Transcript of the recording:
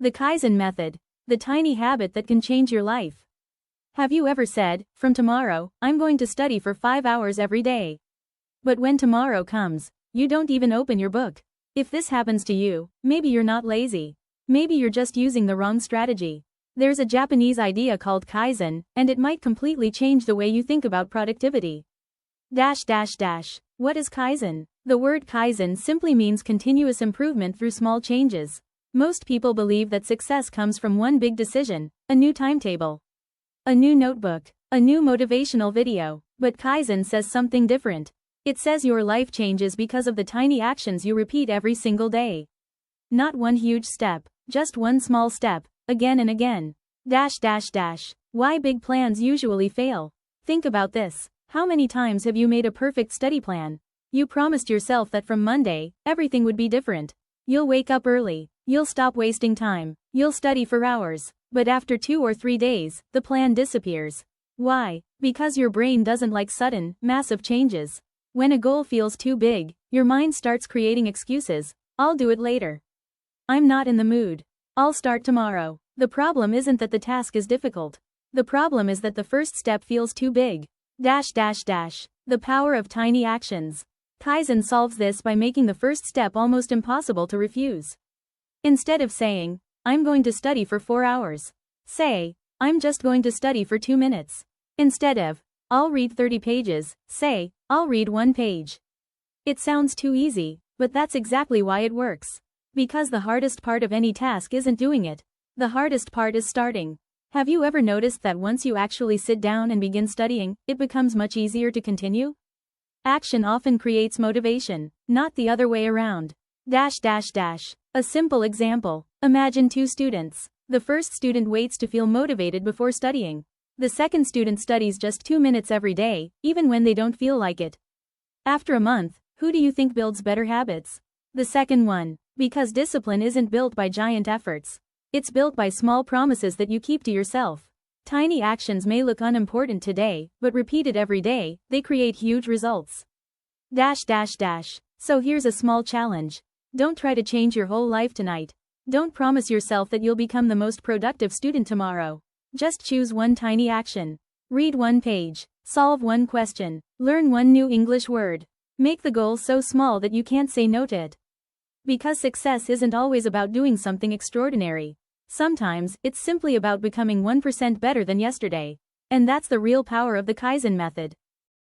The Kaizen method. The tiny habit that can change your life. Have you ever said, from tomorrow, I'm going to study for 5 hours every day? But when tomorrow comes, you don't even open your book. If this happens to you, maybe you're not lazy. Maybe you're just using the wrong strategy. There's a Japanese idea called Kaizen, and it might completely change the way you think about productivity. What is Kaizen? The word Kaizen simply means continuous improvement through small changes. Most people believe that success comes from one big decision, a new timetable, a new notebook, a new motivational video. But Kaizen says something different. It says your life changes because of the tiny actions you repeat every single day. Not one huge step, just one small step, again and again. Why big plans usually fail? Think about this. How many times have you made a perfect study plan? You promised yourself that from Monday, everything would be different. You'll wake up early. You'll stop wasting time. You'll study for hours. But after 2 or 3 days, the plan disappears. Why? Because your brain doesn't like sudden, massive changes. When a goal feels too big, your mind starts creating excuses. I'll do it later. I'm not in the mood. I'll start tomorrow. The problem isn't that the task is difficult. The problem is that the first step feels too big. The power of tiny actions. Kaizen solves this by making the first step almost impossible to refuse. Instead of saying, I'm going to study for 4 hours, say, I'm just going to study for 2 minutes. Instead of, I'll read 30 pages, say, I'll read 1 page. It sounds too easy, but that's exactly why it works. Because the hardest part of any task isn't doing it. The hardest part is starting. Have you ever noticed that once you actually sit down and begin studying, it becomes much easier to continue? Action often creates motivation, not the other way around. A simple example. Imagine 2 students. The first student waits to feel motivated before studying. The second student studies just 2 minutes every day, even when they don't feel like it. After a month, who do you think builds better habits? The second one. Because discipline isn't built by giant efforts. It's built by small promises that you keep to yourself. Tiny actions may look unimportant today, but repeated every day, they create huge results. So here's a small challenge. Don't try to change your whole life tonight. Don't promise yourself that you'll become the most productive student tomorrow. Just choose one tiny action. Read 1 page. Solve 1 question. Learn 1 new English word. Make the goal so small that you can't say no to it. Because success isn't always about doing something extraordinary. Sometimes, it's simply about becoming 1% better than yesterday. And that's the real power of the Kaizen method.